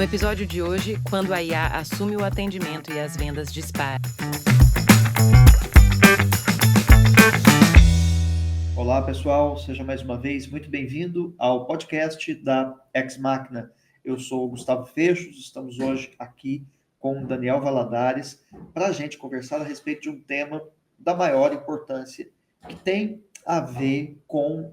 episódio de hoje, quando a IA assume o atendimento e as vendas disparam. Olá, pessoal. Seja mais uma vez muito bem-vindo ao podcast da Ex Machina. Eu sou o Gustavo Fechos, estamos hoje aqui com o Daniel Valadares para a gente conversar a respeito de um tema da maior importância que tem a ver com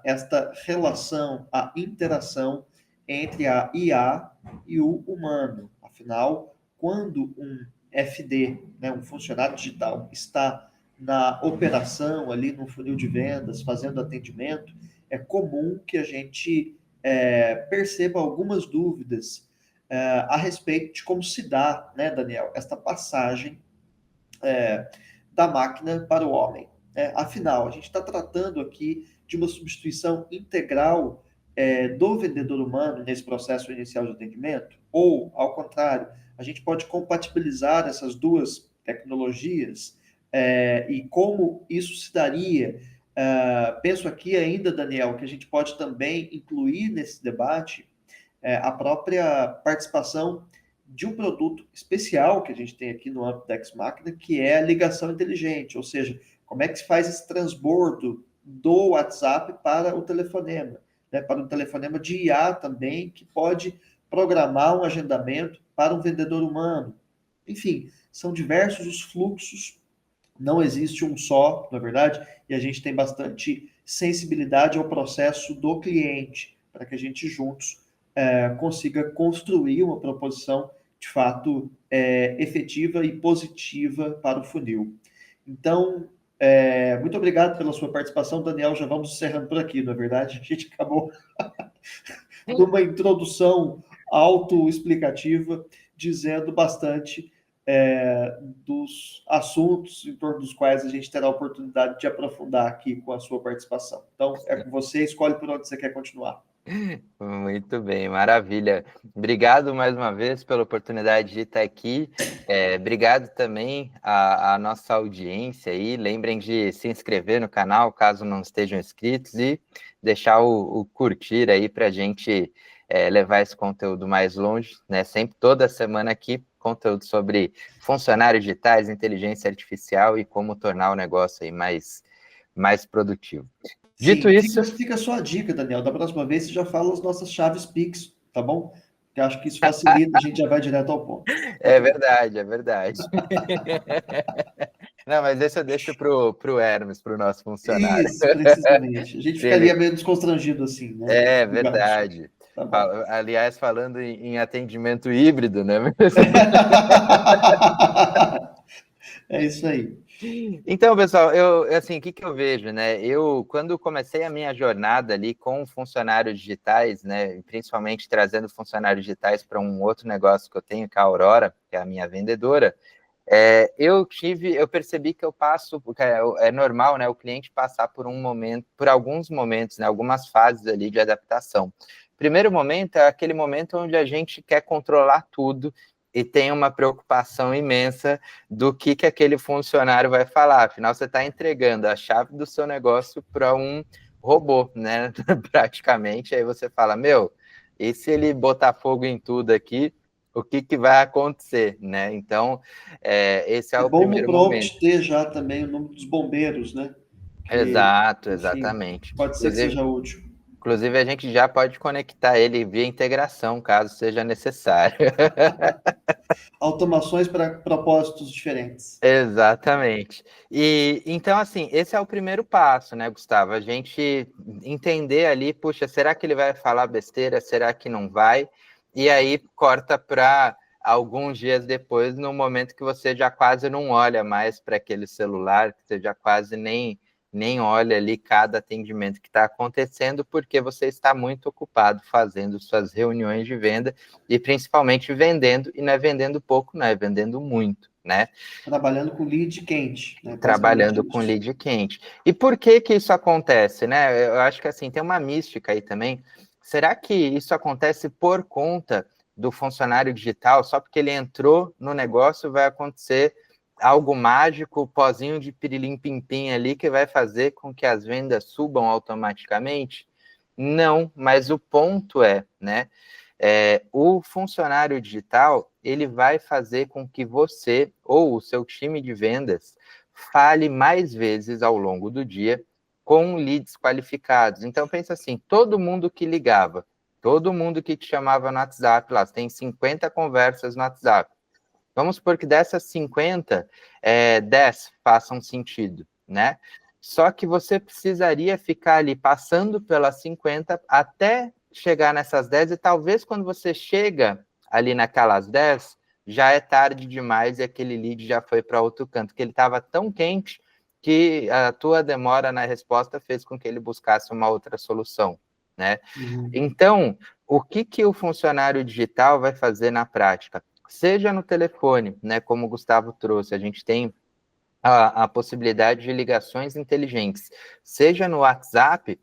esta relação, a interação entre a IA e o humano. Afinal, quando um FD, um funcionário digital, está na operação, ali no funil de vendas, fazendo atendimento, é comum que a gente perceba algumas dúvidas a respeito de como se dá, né, Daniel, esta passagem da máquina para o homem. Afinal, a gente está tratando aqui de uma substituição integral do vendedor humano nesse processo inicial de atendimento, ou, ao contrário, a gente pode compatibilizar essas duas tecnologias e como isso se daria. Penso aqui ainda, Daniel, que a gente pode também incluir nesse debate a própria participação de um produto especial que a gente tem aqui no âmbito da Ex Machina, que é a ligação inteligente, ou seja, como é que se faz esse transbordo do WhatsApp para o telefonema, para um telefonema de IA também, que pode programar um agendamento para um vendedor humano. Enfim, são diversos os fluxos, não existe um só, na verdade, e a gente tem bastante sensibilidade ao processo do cliente, para que a gente juntos consiga construir uma proposição de fato efetiva e positiva para o funil. Então, muito obrigado pela sua participação, Daniel. Já vamos encerrando por aqui, não é verdade? A gente acabou numa introdução autoexplicativa, dizendo bastante dos assuntos em torno dos quais a gente terá a oportunidade de aprofundar aqui com a sua participação. Então, é com você, escolhe por onde você quer continuar. Muito bem, maravilha. Obrigado mais uma vez pela oportunidade de estar aqui. Obrigado também à nossa audiência aí. Lembrem de se inscrever no canal, caso não estejam inscritos, e deixar o curtir aí para a gente levar esse conteúdo mais longe, né? Sempre, toda semana aqui, conteúdo sobre funcionários digitais, inteligência artificial e como tornar o negócio aí mais produtivo. Dito isso... Fica a sua dica, Daniel. Da próxima vez você já fala as nossas chaves Pix, tá bom? Porque acho que isso facilita, a gente já vai direto ao ponto. É verdade. Não, mas esse eu deixo pro Hermes, pro nosso funcionário. Isso, precisamente. A gente ficaria meio desconstrangido assim, né? É verdade. Tá, aliás, falando em atendimento híbrido, né? É isso aí. Então, pessoal, assim, o que eu vejo, né? Quando comecei a minha jornada ali com funcionários digitais, né, principalmente trazendo funcionários digitais para um outro negócio que eu tenho, que é a Aurora, que é a minha vendedora, eu percebi que eu passo, porque é normal, né, o cliente passar por alguns momentos, né, algumas fases ali de adaptação. Primeiro momento é aquele momento onde a gente quer controlar tudo e tem uma preocupação imensa do que aquele funcionário vai falar. Afinal, você está entregando a chave do seu negócio para um robô, né? Praticamente. Aí você fala, e se ele botar fogo em tudo aqui, o que vai acontecer, né? Então, esse é o primeiro momento. É bom no prompt ter já também o número dos bombeiros, né? Exato, exatamente. Enfim, pode ser que seja útil. Inclusive, a gente já pode conectar ele via integração, caso seja necessário. Automações para propósitos diferentes. Exatamente. E então, assim, esse é o primeiro passo, né, Gustavo? A gente entender ali, puxa, será que ele vai falar besteira? Será que não vai? E aí corta para alguns dias depois, no momento que você já quase não olha mais para aquele celular, que você já quase nem olha ali cada atendimento que está acontecendo, porque você está muito ocupado fazendo suas reuniões de venda e principalmente vendendo, e não é vendendo pouco, não é vendendo muito, né? Trabalhando com lead quente. Né? Trabalhando com lead quente. E por que isso acontece, né? Eu acho que assim, tem uma mística aí também. Será que isso acontece por conta do funcionário digital? Só porque ele entrou no negócio vai acontecer algo mágico, pozinho de pirilim-pim-pim ali, que vai fazer com que as vendas subam automaticamente? Não, mas o ponto é, né? o funcionário digital, ele vai fazer com que você ou o seu time de vendas fale mais vezes ao longo do dia com leads qualificados. Então, pensa assim, todo mundo que ligava, todo mundo que te chamava no WhatsApp, lá, você tem 50 conversas no WhatsApp. Vamos supor que dessas 50, 10 façam sentido, né? Só que você precisaria ficar ali passando pelas 50 até chegar nessas 10, e talvez quando você chega ali naquelas 10, já é tarde demais e aquele lead já foi para outro canto, que ele estava tão quente que a tua demora na resposta fez com que ele buscasse uma outra solução, né? Então, o que o funcionário digital vai fazer na prática? Seja no telefone, né, como o Gustavo trouxe, a gente tem a possibilidade de ligações inteligentes, seja no WhatsApp,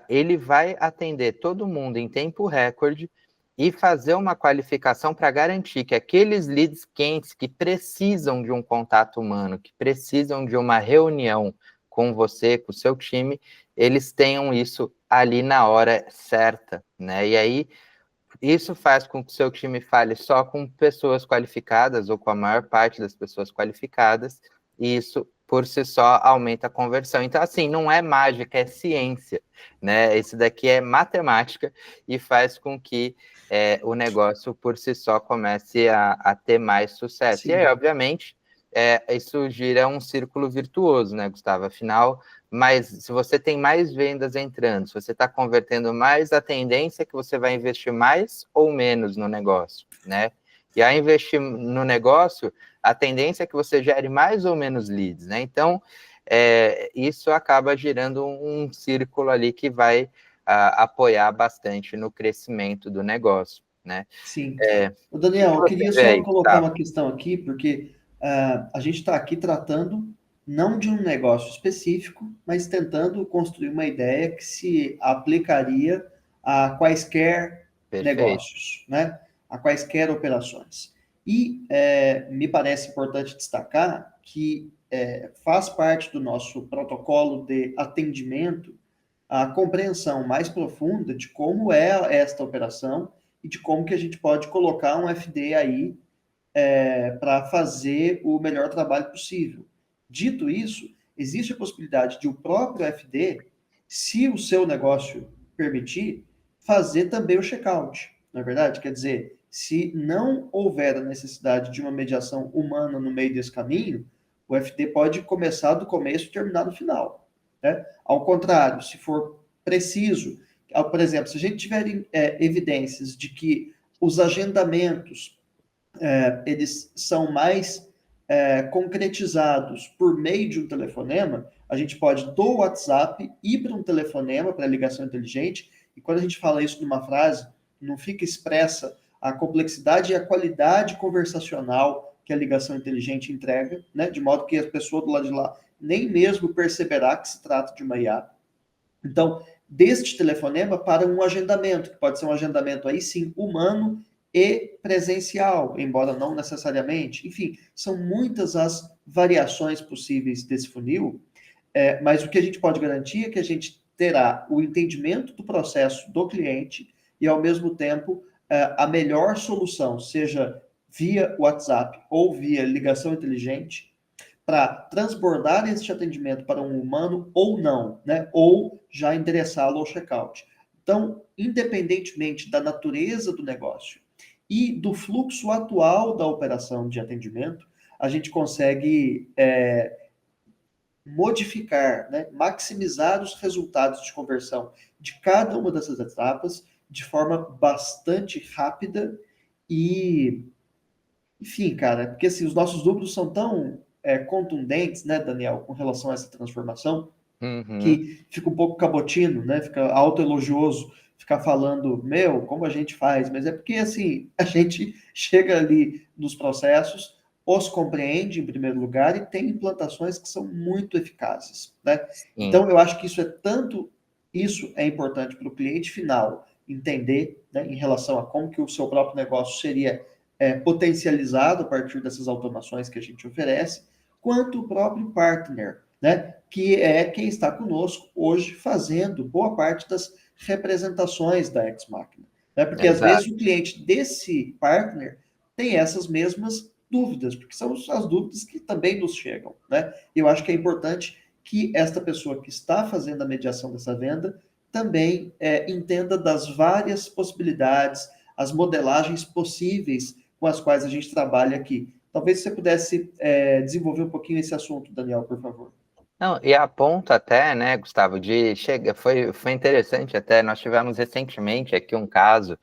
ele vai atender todo mundo em tempo recorde e fazer uma qualificação para garantir que aqueles leads quentes que precisam de um contato humano, que precisam de uma reunião com você, com o seu time, eles tenham isso ali na hora certa, né? E aí, isso faz com que o seu time fale só com pessoas qualificadas ou com a maior parte das pessoas qualificadas, e isso, por si só, aumenta a conversão. Então, assim, não é mágica, é ciência, né? Isso daqui é matemática e faz com que o negócio, por si só, comece a ter mais sucesso. Sim. E aí, obviamente, isso gira um círculo virtuoso, né, Gustavo? Afinal, mas se você tem mais vendas entrando, se você está convertendo mais, a tendência é que você vai investir mais ou menos no negócio, né? E ao investir no negócio, a tendência é que você gere mais ou menos leads, né? Então, isso acaba girando um círculo ali que vai apoiar bastante no crescimento do negócio, né? Sim. Daniel, eu queria só colocar uma questão aqui, porque a gente está aqui tratando não de um negócio específico, mas tentando construir uma ideia que se aplicaria a quaisquer negócios, né? A quaisquer operações. E me parece importante destacar que faz parte do nosso protocolo de atendimento a compreensão mais profunda de como é esta operação e de como que a gente pode colocar um FD aí para fazer o melhor trabalho possível. Dito isso, existe a possibilidade de o próprio FD, se o seu negócio permitir, fazer também o checkout, não é verdade? Quer dizer, se não houver a necessidade de uma mediação humana no meio desse caminho, o FD pode começar do começo e terminar no final, né? Ao contrário, se for preciso, por exemplo, se a gente tiver evidências de que os agendamentos eles são mais concretizados por meio de um telefonema, a gente pode do WhatsApp ir para um telefonema, para a ligação inteligente, e quando a gente fala isso numa frase, não fica expressa a complexidade e a qualidade conversacional que a ligação inteligente entrega, né? De modo que a pessoa do lado de lá nem mesmo perceberá que se trata de uma IA. Então, deste telefonema para um agendamento, que pode ser um agendamento aí sim humano e presencial, embora não necessariamente. Enfim, são muitas as variações possíveis desse funil, mas o que a gente pode garantir é que a gente terá o entendimento do processo do cliente e, ao mesmo tempo, a melhor solução, seja via WhatsApp ou via ligação inteligente, para transbordar este atendimento para um humano ou não, né? Ou já endereçá-lo ao checkout. Então, independentemente da natureza do negócio e do fluxo atual da operação de atendimento, a gente consegue modificar, né, maximizar os resultados de conversão de cada uma dessas etapas de forma bastante rápida e, enfim, cara, porque assim, os nossos números são tão contundentes, né, Daniel, com relação a essa transformação, que fica um pouco cabotino, né, fica autoelogioso, ficar falando, como a gente faz, mas é porque, assim, a gente chega ali nos processos, os compreende em primeiro lugar e tem implantações que são muito eficazes, né? Então, eu acho que isso é importante para o cliente final entender, né, em relação a como que o seu próprio negócio seria potencializado a partir dessas automações que a gente oferece, quanto o próprio partner, né, que é quem está conosco hoje fazendo boa parte das representações da Ex Machina. né? Porque às Exato. vezes o cliente desse partner tem essas mesmas dúvidas, porque são as dúvidas que também nos chegam, né? E eu acho que é importante que esta pessoa que está fazendo a mediação dessa venda também entenda das várias possibilidades, as modelagens possíveis com as quais a gente trabalha aqui. Talvez você pudesse desenvolver um pouquinho esse assunto, Daniel, por favor. Não, e a ponto até, né, Gustavo, de chegar, foi interessante até, nós tivemos recentemente aqui um caso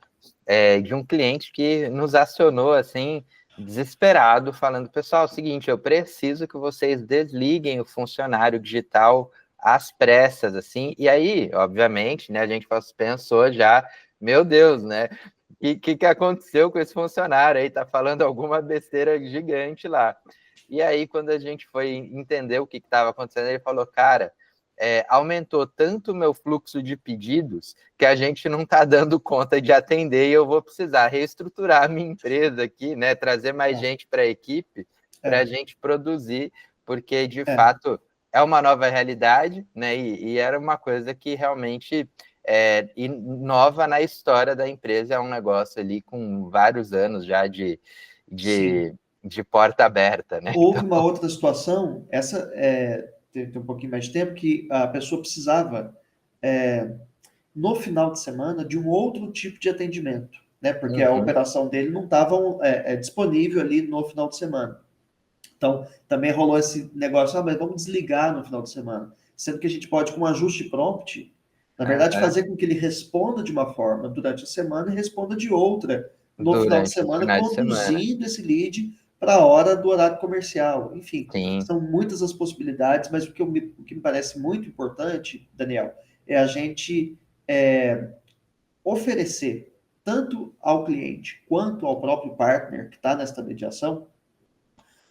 de um cliente que nos acionou, assim, desesperado, falando, pessoal, é o seguinte, eu preciso que vocês desliguem o funcionário digital às pressas, assim, e aí, obviamente, né, a gente pensou já, meu Deus, né, o que aconteceu com esse funcionário aí, tá falando alguma besteira gigante lá. E aí, quando a gente foi entender o que estava acontecendo, ele falou, cara, aumentou tanto o meu fluxo de pedidos que a gente não está dando conta de atender e eu vou precisar reestruturar a minha empresa aqui, né? Trazer mais gente para a equipe para a gente produzir, porque de fato é uma nova realidade, né? E era uma coisa que realmente nova na história da empresa, é um negócio ali com vários anos já de porta aberta, né? Houve uma outra situação, essa tem um pouquinho mais de tempo, que a pessoa precisava, no final de semana, de um outro tipo de atendimento, né? Porque a operação dele não estava disponível ali no final de semana. Então, também rolou esse negócio, mas vamos desligar no final de semana. Sendo que a gente pode, com um ajuste prompt, na verdade, fazer com que ele responda de uma forma durante a semana e responda de outra no final de semana, conduzindo esse lead para a hora do horário comercial. Enfim, são muitas as possibilidades, mas o que me parece muito importante, Daniel, é a gente oferecer tanto ao cliente quanto ao próprio partner que está nesta mediação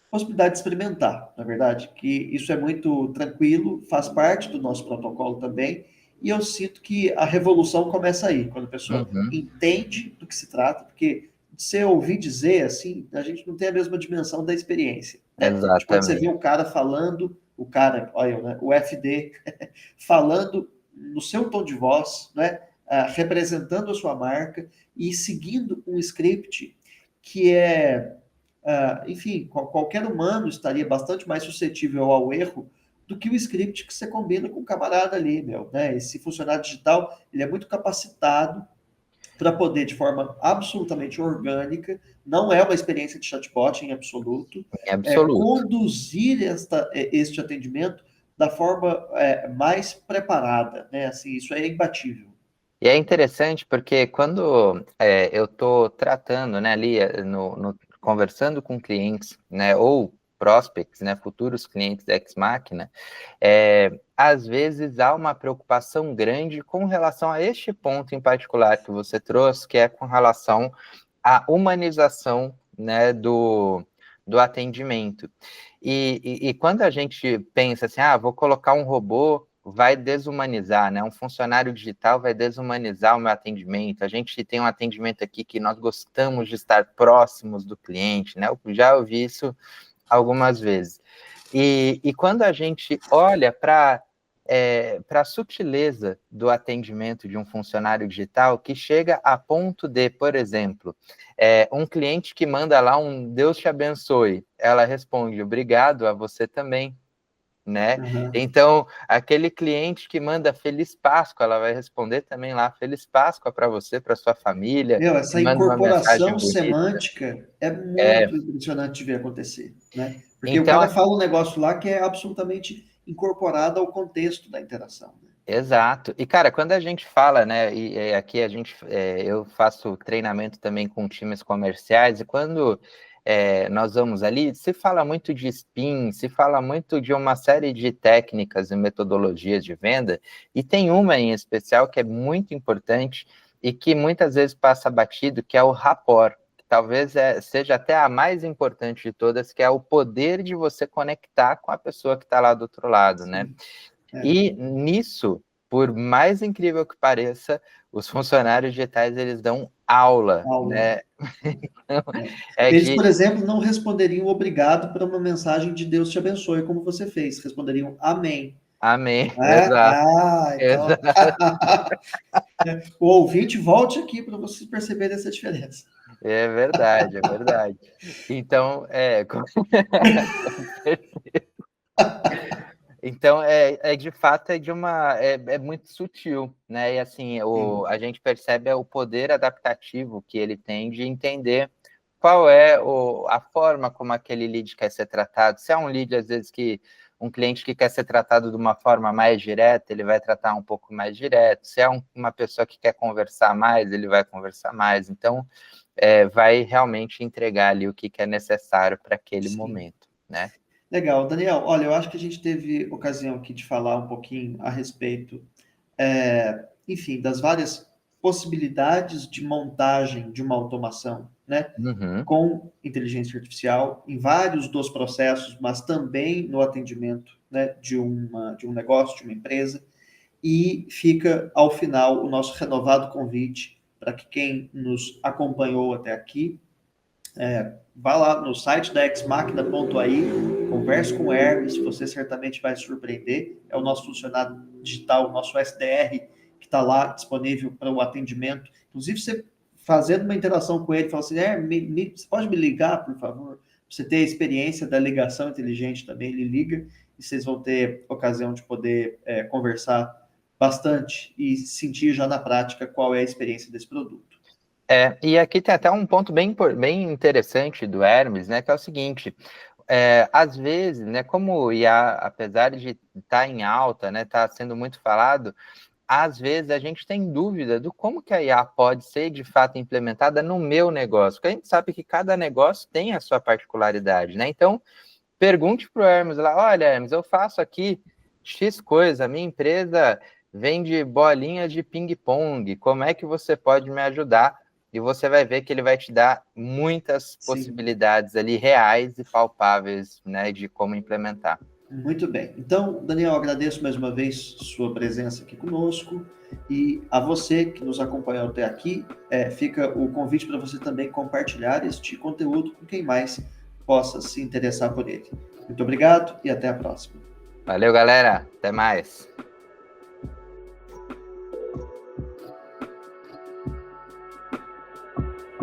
possibilidade de experimentar, na verdade, que isso é muito tranquilo, faz parte do nosso protocolo também, e eu sinto que a revolução começa aí, quando a pessoa entende do que se trata, porque você ouvir dizer, assim, a gente não tem a mesma dimensão da experiência. Né? Exatamente. Quando você vê o cara falando, olha, né, o FD, falando no seu tom de voz, né, representando a sua marca e seguindo um script que enfim, qualquer humano estaria bastante mais suscetível ao erro do que o script que você combina com o camarada ali, né? Esse funcionário digital, ele é muito capacitado para poder, de forma absolutamente orgânica, não é uma experiência de chatbot em absoluto, conduzir este atendimento da forma mais preparada, né? Assim, isso é imbatível. E é interessante porque quando eu estou tratando, né, ali conversando com clientes, né, ou prospects, né, futuros clientes da Ex-Máquina, às vezes há uma preocupação grande com relação a este ponto em particular que você trouxe, que é com relação à humanização, né, do atendimento. E quando a gente pensa assim, vou colocar um robô, vai desumanizar, né? Um funcionário digital vai desumanizar o meu atendimento. A gente tem um atendimento aqui que nós gostamos de estar próximos do cliente, né? Eu já ouvi isso algumas vezes. E quando a gente olha para a sutileza do atendimento de um funcionário digital, que chega a ponto de, por exemplo, um cliente que manda lá um Deus te abençoe, ela responde, obrigado a você também. Né? Então, aquele cliente que manda Feliz Páscoa, ela vai responder também lá, Feliz Páscoa para você, para sua família. Essa incorporação semântica é muito impressionante de ver acontecer, né? Porque então, o cara fala um negócio lá que é absolutamente incorporado ao contexto da interação. Né? Exato. E, cara, quando a gente fala, né, e aqui eu faço treinamento também com times comerciais, e quando nós vamos ali, se fala muito de spin, se fala muito de uma série de técnicas e metodologias de venda, e tem uma em especial que é muito importante e que muitas vezes passa batido, que é o rapport. Talvez seja até a mais importante de todas, que é o poder de você conectar com a pessoa que está lá do outro lado, né? E nisso, por mais incrível que pareça, os funcionários digitais, eles dão aula. Né? Eles, por exemplo, não responderiam obrigado para uma mensagem de Deus te abençoe, como você fez. Responderiam amém. Amém. Né? Exato. Então Exato. o ouvinte volte aqui para vocês perceberem essa diferença. É verdade, é verdade. Então, então de fato é muito sutil, né? E assim, a gente percebe o poder adaptativo que ele tem de entender qual é a forma como aquele lead quer ser tratado. Se é um lead, às vezes, que um cliente que quer ser tratado de uma forma mais direta, ele vai tratar um pouco mais direto. Se é uma pessoa que quer conversar mais, ele vai conversar mais. Então, vai realmente entregar ali o que é necessário para aquele momento, né? Legal. Daniel, olha, eu acho que a gente teve ocasião aqui de falar um pouquinho a respeito, enfim, das várias possibilidades de montagem de uma automação, né? Uhum. Com inteligência artificial em vários dos processos, mas também no atendimento, né, de um negócio, de uma empresa. E fica, ao final, o nosso renovado convite para que quem nos acompanhou até aqui vá lá no site da exmachina.ai, converse com o Hermes, você certamente vai se surpreender. É o nosso funcionário digital, o nosso SDR, que está lá disponível para o atendimento. Inclusive, você fazendo uma interação com ele, fala assim, você pode me ligar, por favor? Você ter a experiência da ligação inteligente também, ele liga e vocês vão ter ocasião de poder conversar bastante e sentir já na prática qual é a experiência desse produto. E aqui tem até um ponto bem interessante do Hermes, né, que é o seguinte, às vezes, né, como o IA, apesar de estar em alta, né, está sendo muito falado, às vezes a gente tem dúvida do como que a IA pode ser de fato implementada no meu negócio, porque a gente sabe que cada negócio tem a sua particularidade, né? Então, pergunte para o Hermes lá, olha, Hermes, eu faço aqui X coisa, a minha empresa vende bolinhas de ping-pong, como é que você pode me ajudar? E você vai ver que ele vai te dar muitas possibilidades ali reais e palpáveis, né, de como implementar. Muito bem. Então, Daniel, agradeço mais uma vez sua presença aqui conosco e a você que nos acompanhou até aqui, fica o convite para você também compartilhar este conteúdo com quem mais possa se interessar por ele. Muito obrigado e até a próxima. Valeu, galera. Até mais.